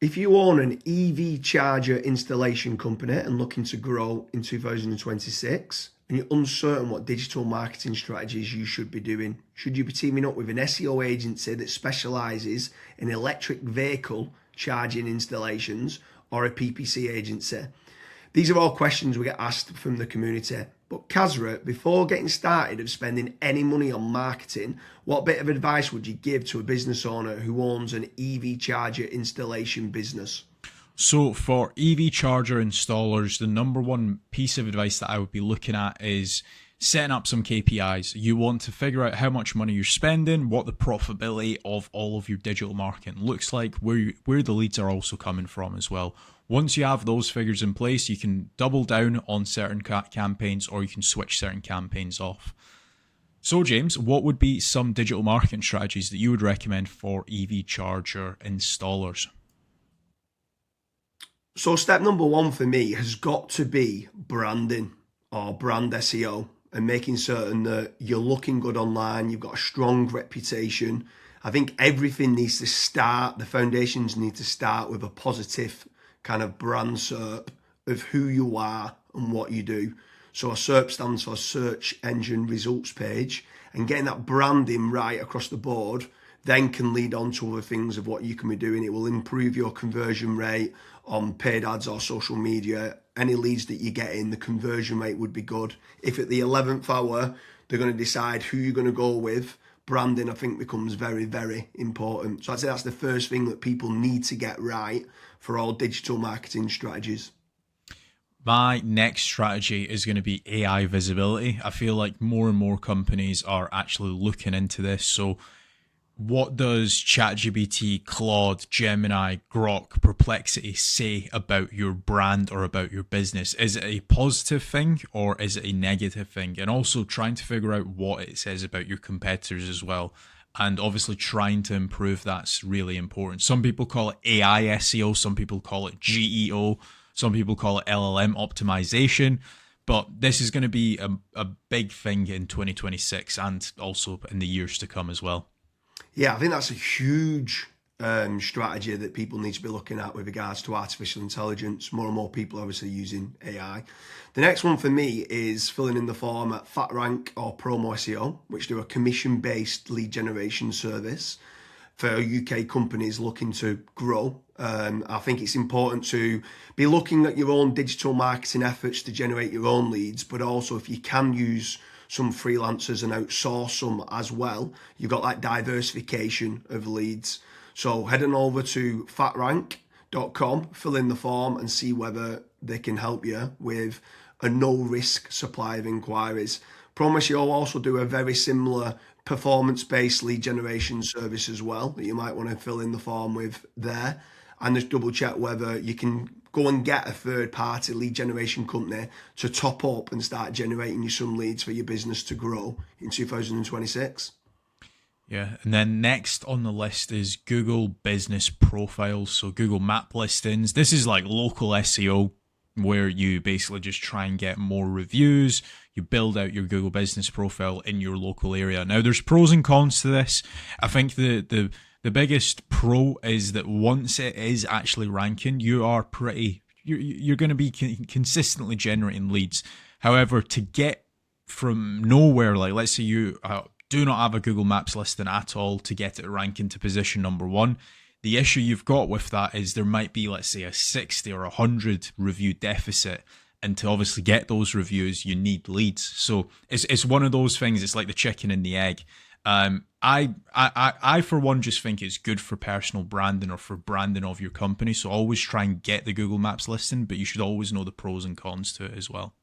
If you own an EV charger installation company and looking to grow in 2026, and you're uncertain what digital marketing strategies you should be doing, should you be teaming up with an SEO agency that specializes in electric vehicle charging installations or a PPC agency? These are all questions we get asked from the community. But Kasra, before getting started of spending any money on marketing, what bit of advice would you give to a business owner who owns an EV charger installation business? So for EV charger installers, the number one piece of advice that I would be looking at is setting up some KPIs. You want to figure out how much money you're spending, what the profitability of all of your digital marketing looks like, where the leads are also coming from as well. Once you have those figures in place, you can double down on certain campaigns or you can switch certain campaigns off. So James, what would be some digital marketing strategies that you would recommend for EV charger installers? So step number one for me has got to be branding or brand SEO and making certain that you're looking good online, you've got a strong reputation. I think everything needs to start, the foundations need to start with a positive kind of brand SERP of who you are and what you do. So a SERP stands for search engine results page, and getting that branding right across the board then can lead on to other things of what you can be doing. It will improve your conversion rate on paid ads or social media. Any leads that you get in, the conversion rate would be good. If at the 11th hour, they're going to decide who you're going to go with, branding, I think, becomes very, very important. So I'd say that's the first thing that people need to get right for all digital marketing strategies. My next strategy is going to be AI visibility. I feel like more and more companies are actually looking into this. So what does ChatGPT, Claude, Gemini, Grok, Perplexity say about your brand or about your business? Is it a positive thing or is it a negative thing? And also trying to figure out what it says about your competitors as well. And obviously trying to improve that's really important. Some people call it AI SEO, some people call it GEO, some people call it LLM optimization. But this is going to be a big thing in 2026 and also in the years to come as well. Yeah, I think that's a huge strategy that people need to be looking at with regards to artificial intelligence. More and more people are obviously using AI. The next one for me is filling in the form at FatRank or Promo SEO, which do a commission-based lead generation service for UK companies looking to grow. I think it's important to be looking at your own digital marketing efforts to generate your own leads, but also if you can use some freelancers and outsource some as well, you've got that diversification of leads. So head on over to fatrank.com, fill in the form and see whether they can help you with a no-risk supply of inquiries. Promise you'll also do a very similar performance-based lead generation service as well that you might want to fill in the form with there, and just double check whether you can go and get a third-party lead generation company to top up and start generating you some leads for your business to grow in 2026. Yeah, and then next on the list is Google Business Profiles, so Google Map listings. This is like local SEO where you basically just try and get more reviews. You build out your Google Business Profile in your local area. Now, there's pros and cons to this. I think the biggest pro is that once it is actually ranking, you're going to be consistently generating leads. However, to get from nowhere, like let's say you do not have a Google Maps listing at all, to get it ranking to position number one, the issue you've got with that is there might be, let's say, a 60 or 100 review deficit. And to obviously get those reviews, you need leads. So it's one of those things. It's like the chicken and the egg. I for one just think it's good for personal branding or for branding of your company. So always try and get the Google Maps listing, but you should always know the pros and cons to it as well.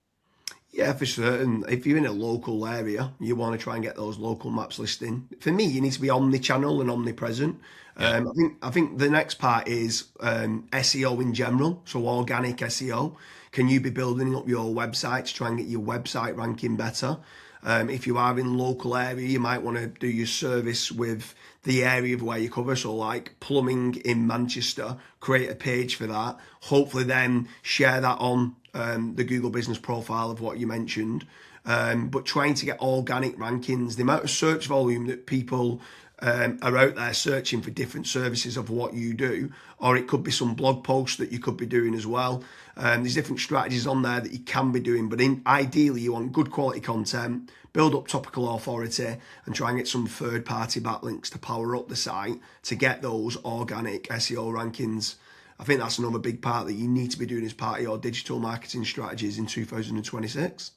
Yeah, for certain. If you're in a local area, you want to try and get those local maps listing. For me, you need to be omni-channel and omnipresent. Yeah. I think the next part is SEO in general, so organic SEO. Can you be building up your website to try and get your website ranking better? If you are in local area, you might want to do your service with the area of where you cover. So like plumbing in Manchester, create a page for that. Hopefully then share that on the Google Business Profile of what you mentioned. But trying to get organic rankings, the amount of search volume that people are out there searching for different services of what you do, or it could be some blog posts that you could be doing as well. There's different strategies on there that you can be doing, but ideally you want good quality content, build up topical authority, and try and get some third-party backlinks to power up the site to get those organic SEO rankings. I think that's another big part that you need to be doing as part of your digital marketing strategies in 2026.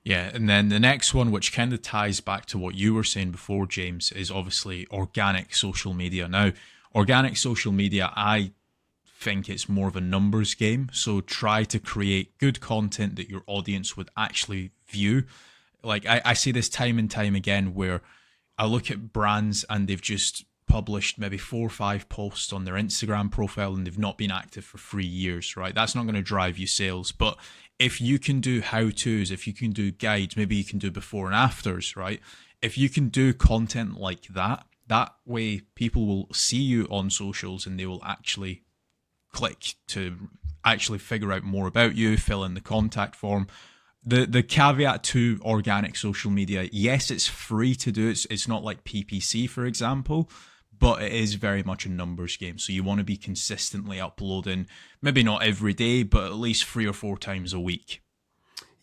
Yeah, and then the next one, which kind of ties back to what you were saying before, James, is obviously organic social media. Now, organic social media, I think it's more of a numbers game. So try to create good content that your audience would actually view. Like I see this time and time again where I look at brands and they've just published maybe 4 or 5 posts on their Instagram profile and they've not been active for 3 years, right? That's not going to drive you sales. But if you can do how-tos, if you can do guides, maybe you can do before and afters, right? If you can do content like that, that way people will see you on socials and they will actually click to actually figure out more about you, fill in the contact form. The caveat to organic social media, yes, it's free to do. It's not like PPC, for example, but it is very much a numbers game. So you want to be consistently uploading, maybe not every day, but at least 3 or 4 times a week.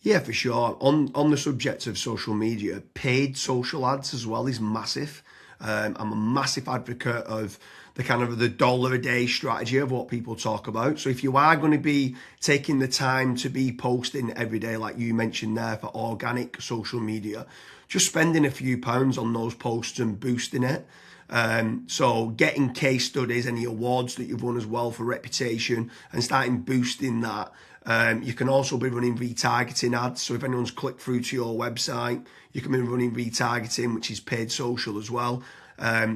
Yeah, for sure. On the subject of social media, paid social ads as well is massive. I'm a massive advocate of the kind of the dollar a day strategy of what people talk about. So if you are going to be taking the time to be posting every day, like you mentioned there, for organic social media, just spending a few pounds on those posts and boosting it. So getting case studies, any awards that you've won as well for reputation, and starting boosting that. You can also be running retargeting ads. So if anyone's clicked through to your website, you can be running retargeting, which is paid social as well.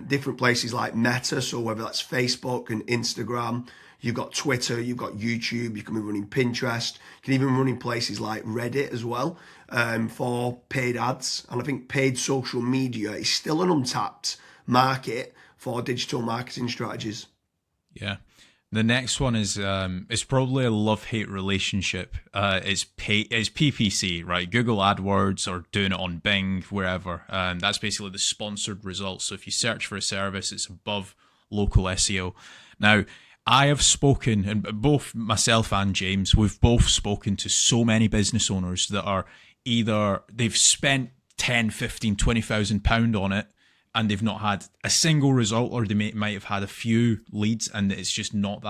Different places like Meta, so whether that's Facebook and Instagram, you've got Twitter, you've got YouTube, you can be running Pinterest, you can even run in places like Reddit as well, for paid ads. And I think paid social media is still an untapped market for digital marketing strategies. Yeah. The next one is it's probably a love-hate relationship. It's PPC, right? Google AdWords or doing it on Bing, wherever. That's basically the sponsored results. So if you search for a service, it's above local SEO. Now, I have spoken, and both myself and James, we've both spoken to so many business owners that are either they've spent 10, 15, 20,000 pound on it, and they've not had a single result, or they might have had a few leads and it's just not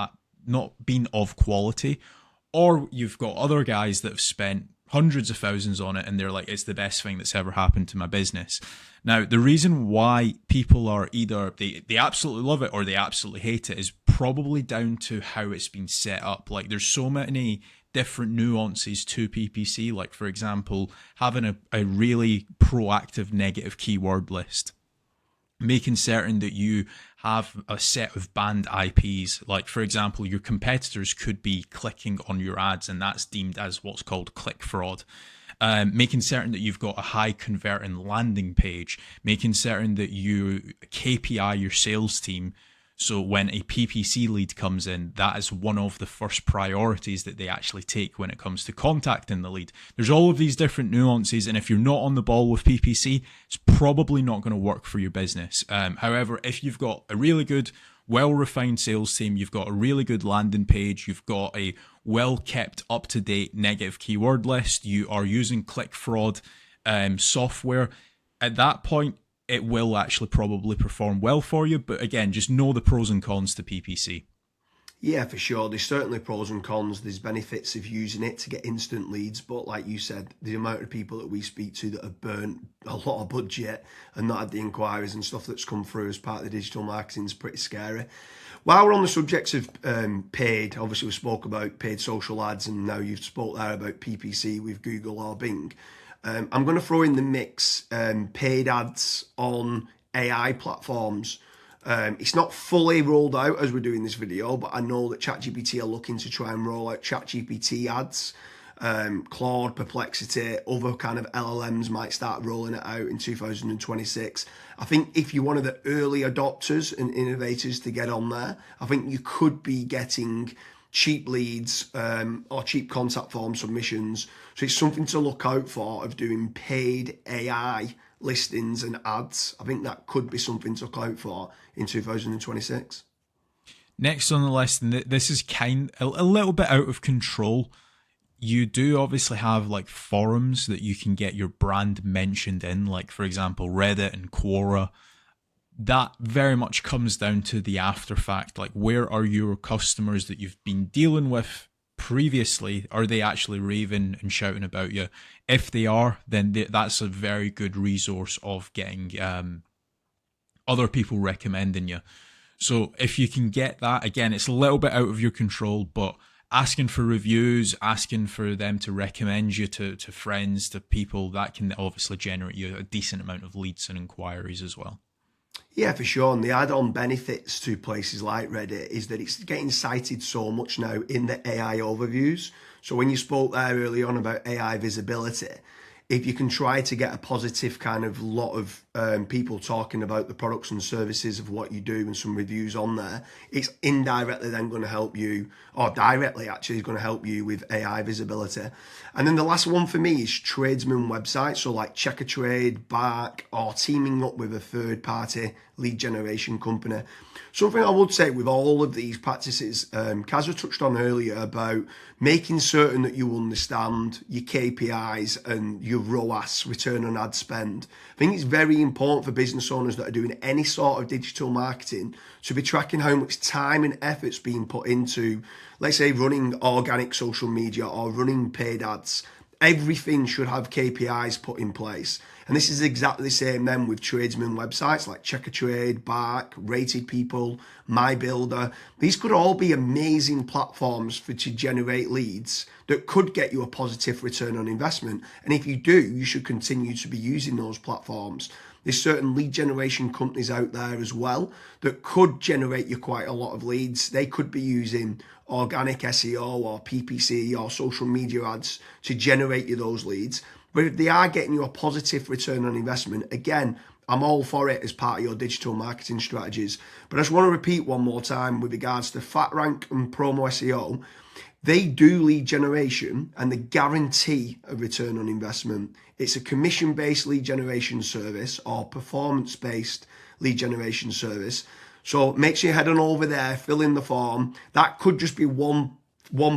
been of quality. Or you've got other guys that have spent hundreds of thousands on it and they're like, it's the best thing that's ever happened to my business. Now, the reason why people are either they absolutely love it or they absolutely hate it is probably down to how it's been set up. Like there's so many different nuances to PPC, like for example, having a really proactive negative keyword list, making certain that you have a set of banned IPs. Like, for example, your competitors could be clicking on your ads, and that's deemed as what's called click fraud. Making certain that you've got a high converting landing page, making certain that you KPI your sales team. So when a PPC lead comes in, that is one of the first priorities that they actually take when it comes to contacting the lead. There's all of these different nuances, and if you're not on the ball with PPC, it's probably not going to work for your business. However, if you've got a really good, well-refined sales team, you've got a really good landing page, you've got a well-kept, up-to-date negative keyword list, you are using click fraud software, at that point, it will actually probably perform well for you. But again, just know the pros and cons to PPC. Yeah, for sure. There's certainly pros and cons. There's benefits of using it to get instant leads. But like you said, the amount of people that we speak to that have burnt a lot of budget and not had the inquiries and stuff that's come through as part of the digital marketing is pretty scary. While we're on the subject of paid, obviously we spoke about paid social ads, and now you've spoke there about PPC with Google or Bing. I'm going to throw in the mix paid ads on AI platforms. It's not fully rolled out as we're doing this video, but I know that ChatGPT are looking to try and roll out ChatGPT ads. Claude, Perplexity, other kind of LLMs might start rolling it out in 2026. I think if you're one of the early adopters and innovators to get on there, I think you could be getting cheap leads or cheap contact form submissions. So it's something to look out for, of doing paid AI listings and ads. I think that could be something to look out for in 2026. Next on the list, and this is a little bit out of control. You do obviously have like forums that you can get your brand mentioned in, like for example Reddit and Quora. That very much comes down to the after fact, like where are your customers that you've been dealing with previously, are they actually raving and shouting about you? If they are, then that's a very good resource of getting other people recommending you. So if you can get that, again, it's a little bit out of your control, but asking for reviews, asking for them to recommend you to friends, to people, that can obviously generate you a decent amount of leads and inquiries as well. Yeah, for sure. And the add-on benefits to places like Reddit is that it's getting cited so much now in the AI overviews. So when you spoke there early on about AI visibility, if you can try to get a positive kind of lot of people talking about the products and services of what you do and some reviews on there, it's indirectly then going to help you, or directly actually is going to help you with AI visibility. And then the last one for me is tradesman websites, so like Check a Trade, Bark, or teaming up with a third party lead generation company. Something I would say with all of these practices, Kasra touched on earlier about making certain that you understand your KPIs and your ROAS, return on ad spend. I think it's very important for business owners that are doing any sort of digital marketing to be tracking how much time and effort's being put into, let's say, running organic social media or running paid ads. Everything should have KPIs put in place. And this is exactly the same then with tradesman websites like Check a Trade, Bark, Rated People, My Builder. These could all be amazing platforms to generate leads that could get you a positive return on investment. And if you do, you should continue to be using those platforms. There's certain lead generation companies out there as well that could generate you quite a lot of leads. They could be using organic SEO or PPC or social media ads to generate you those leads. But if they are getting you a positive return on investment, again, I'm all for it as part of your digital marketing strategies. But I just want to repeat one more time with regards to FatRank and Promo SEO. They do lead generation and they guarantee a return on investment. It's a commission-based lead generation service or performance-based lead generation service. So make sure you head on over there, fill in the form. That could just be one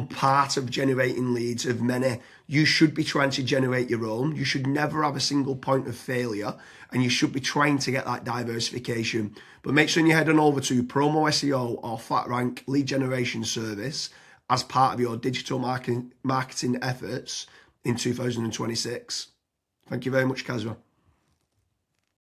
part of generating leads of many. You should be trying to generate your own. You should never have a single point of failure, and you should be trying to get that diversification. But make sure you head on over to Promo SEO or FatRank lead generation service as part of your digital marketing efforts in 2026. Thank you very much, Kasra.